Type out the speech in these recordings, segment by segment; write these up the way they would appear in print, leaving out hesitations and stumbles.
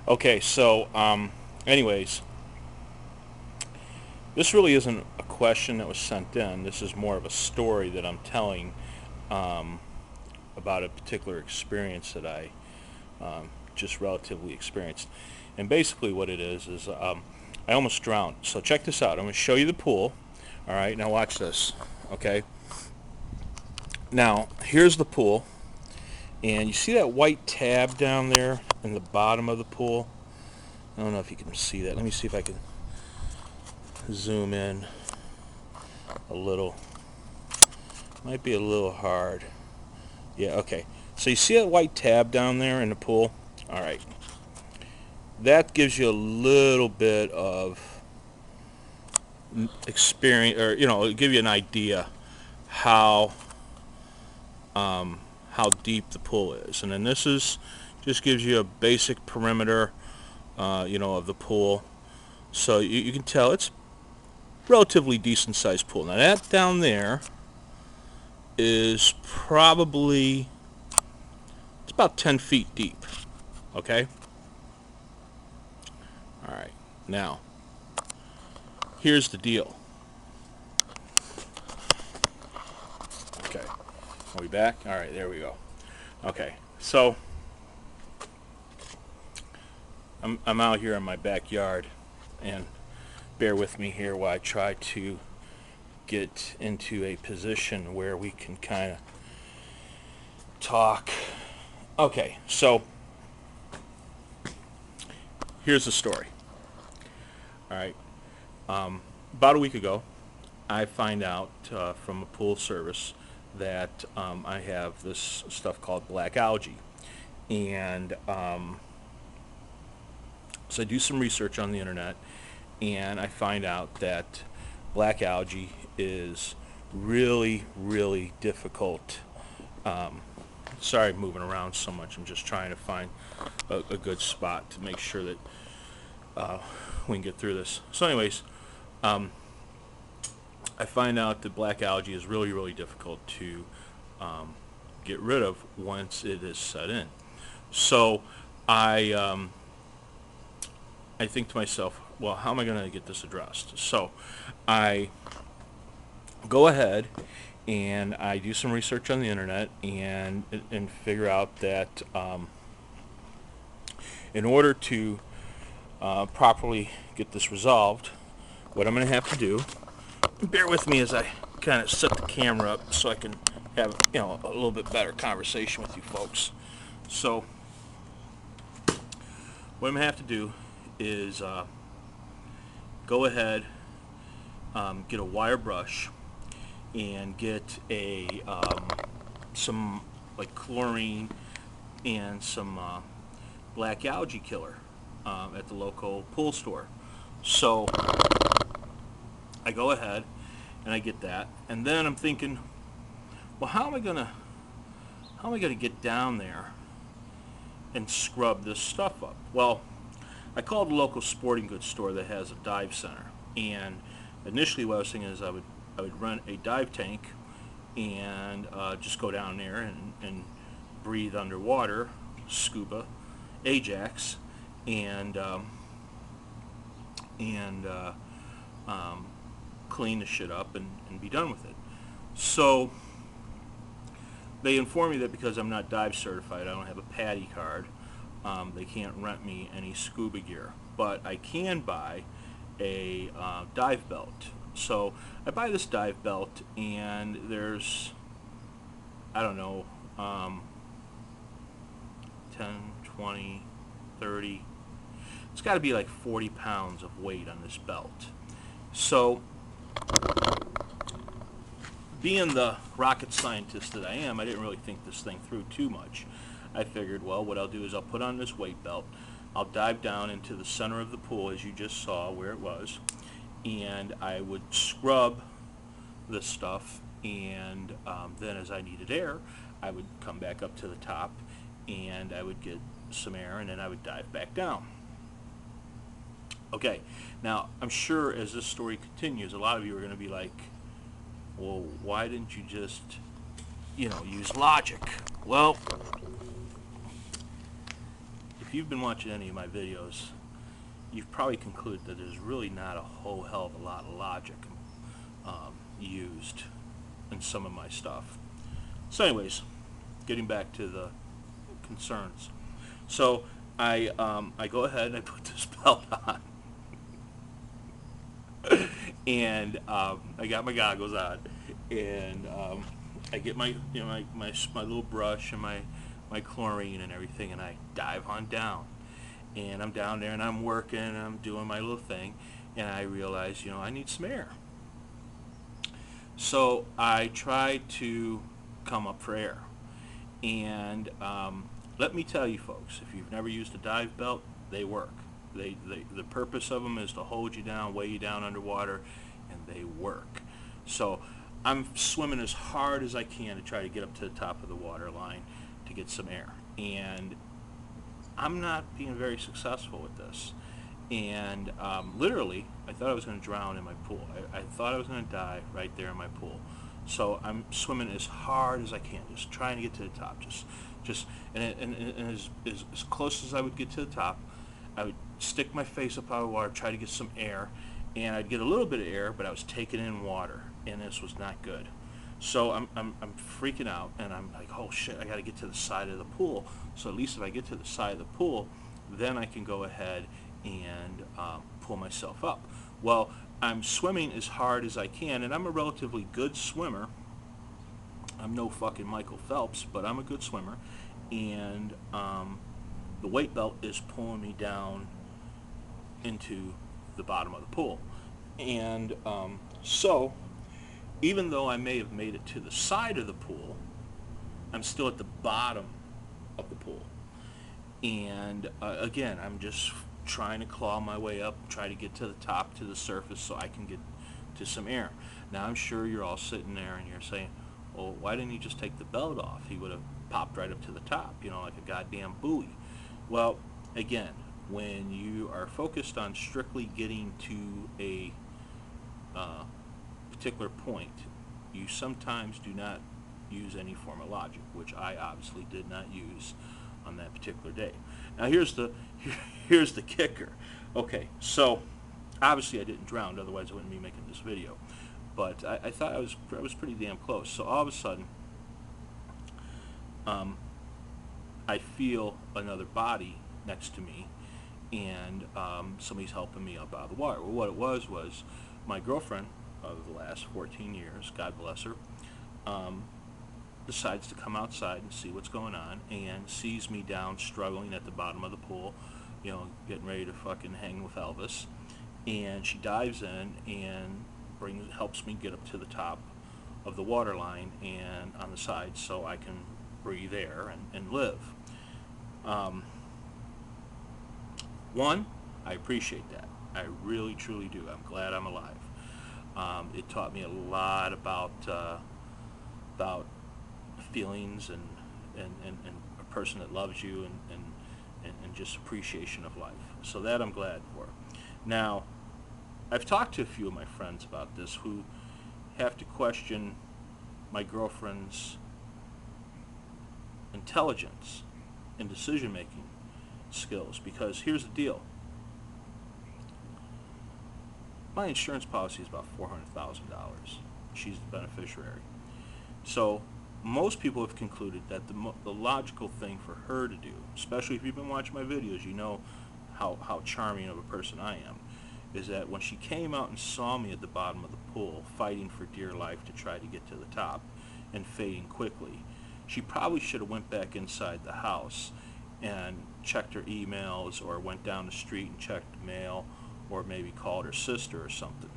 Okay, so anyways, this really isn't a question that was sent in. This is more of a story that I'm telling um, about a particular experience that I just relatively experienced. And basically, what it is I almost drowned. So check this out. I'm going to show you the pool. All right, now watch this. Okay. Now here's the pool, and you see that white tab down there in the bottom of the pool. I don't know if you can see that. Let me see if I can zoom in a little. Might be a little hard. Yeah, okay. So you see that white tab down there in the pool? All right. That gives you a little bit of experience, or it'll give you an idea how how deep the pool is. And then this is just gives you a basic perimeter, of the pool. So you can tell it's relatively decent sized pool. Now that down there is probably, it's about 10 feet deep. Okay. All right. Now here's the deal. Okay. Are we back? All right. There we go. Okay. So I'm out here in my backyard, and bear with me here while I try to get into a position where we can kind of talk. Okay, so here's the story. All right, about a week ago, I find out from a pool service that I have this stuff called black algae, and so I do some research on the internet, and I find out that black algae is really, really difficult. Sorry, I'm moving around so much. I'm just trying to find a good spot to make sure that we can get through this. So, anyways, I find out that black algae is really, really difficult to get rid of once it is set in. So, I think to myself, well, how am I going to get this addressed? So I go ahead and I do some research on the internet and figure out that in order to properly get this resolved, what I'm going to have to do, bear with me as I kind of set the camera up so I can have a little bit better conversation with you folks. So what I'm going to have to do is go ahead, get a wire brush, and get some like chlorine and some black algae killer at the local pool store. So I go ahead and I get that, and then I'm thinking, well, how am I gonna get down there and scrub this stuff up? Well, I called a local sporting goods store that has a dive center, and initially what I was thinking is I would rent a dive tank and just go down there and breathe underwater, scuba, Ajax, and clean the shit up and be done with it. So they informed me that because I'm not dive certified, I don't have a PADI card, they can't rent me any scuba gear, but I can buy a dive belt. So I buy this dive belt, and there's, I don't know, 10, 20, 30, it's got to be like 40 pounds of weight on this belt. So being the rocket scientist that I am, I didn't really think this thing through too much. I figured, well, what I'll do is I'll put on this weight belt, I'll dive down into the center of the pool, as you just saw where it was, and I would scrub this stuff, and then as I needed air, I would come back up to the top, and I would get some air, and then I would dive back down. Okay, now I'm sure as this story continues, a lot of you are going to be like, well, why didn't you just, use logic? Well, if you've been watching any of my videos, you've probably concluded that there's really not a whole hell of a lot of logic used in some of my stuff. So anyways, getting back to the concerns. So I go ahead and I put this belt on. And I got my goggles on, and I get my my little brush and my chlorine and everything, and I dive on down. And I'm down there and I'm working and I'm doing my little thing, and I realize, I need some air. So I try to come up for air. And let me tell you folks, if you've never used a dive belt, they work. The purpose of them is to hold you down, weigh you down underwater, and they work. So I'm swimming as hard as I can to try to get up to the top of the water line to get some air. And I'm not being very successful with this. And literally, I thought I was going to drown in my pool. I thought I was going to die right there in my pool. So I'm swimming as hard as I can, just trying to get to the top. And as close as I would get to the top, I would stick my face up out of the water, try to get some air, and I'd get a little bit of air, but I was taking in water, and this was not good. So I'm freaking out, and I'm like, oh shit, I got to get to the side of the pool. So at least if I get to the side of the pool, then I can go ahead and pull myself up. Well, I'm swimming as hard as I can, and I'm a relatively good swimmer. I'm no fucking Michael Phelps, but I'm a good swimmer, and the weight belt is pulling me down into the bottom of the pool. And so even though I may have made it to the side of the pool, I'm still at the bottom of the pool. And again, I'm just trying to claw my way up, try to get to the top, to the surface, so I can get to some air. Now I'm sure you're all sitting there and you're saying, well, why didn't he just take the belt off? He would have popped right up to the top, like a goddamn buoy. Well, again, when you are focused on strictly getting to a particular point, you sometimes do not use any form of logic, which I obviously did not use on that particular day. Now here's the kicker. Okay, so obviously I didn't drown, otherwise I wouldn't be making this video. But I thought I was pretty damn close. So all of a sudden, I feel another body next to me, and somebody's helping me up out of the water. Well, what it was my girlfriend of the last 14 years, God bless her, decides to come outside and see what's going on, and sees me down struggling at the bottom of the pool, getting ready to fucking hang with Elvis. And she dives in and helps me get up to the top of the water line and on the side, so I can breathe air and live. One, I appreciate that. I really, truly do. I'm glad I'm alive. It taught me a lot about feelings and a person that loves you and just appreciation of life. So that I'm glad for. Now, I've talked to a few of my friends about this who have to question my girlfriend's intelligence and decision-making skills, because here's the deal. My insurance policy is about $400,000. She's the beneficiary. So most people have concluded that the logical thing for her to do, especially if you've been watching my videos, you know how charming of a person I am, is that when she came out and saw me at the bottom of the pool fighting for dear life to try to get to the top and fading quickly, she probably should have went back inside the house and checked her emails, or went down the street and checked the mail, or maybe called her sister or something.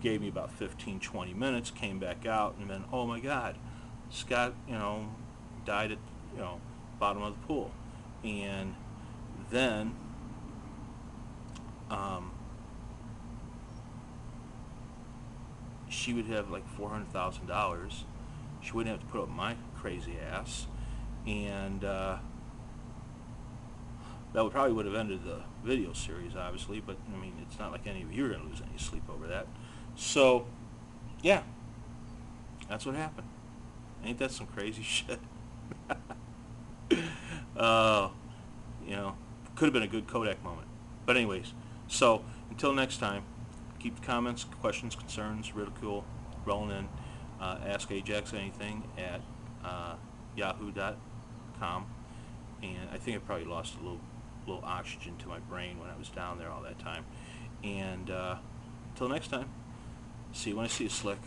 Gave me about 15-20 minutes, came back out, and then, oh my God, Scott, died at, bottom of the pool. And then she would have like $400,000. She wouldn't have to put up my crazy ass, and that probably would have ended the video series, obviously, but I mean, it's not like any of you are going to lose any sleep over that. So, yeah, that's what happened. Ain't that some crazy shit? Could have been a good Kodak moment. But anyways, so until next time, keep the comments, questions, concerns, ridicule rolling in. Ask Ajax anything at yahoo.com. And I think I probably lost a little oxygen to my brain when I was down there all that time. And until next time, see you when I see you, Slick.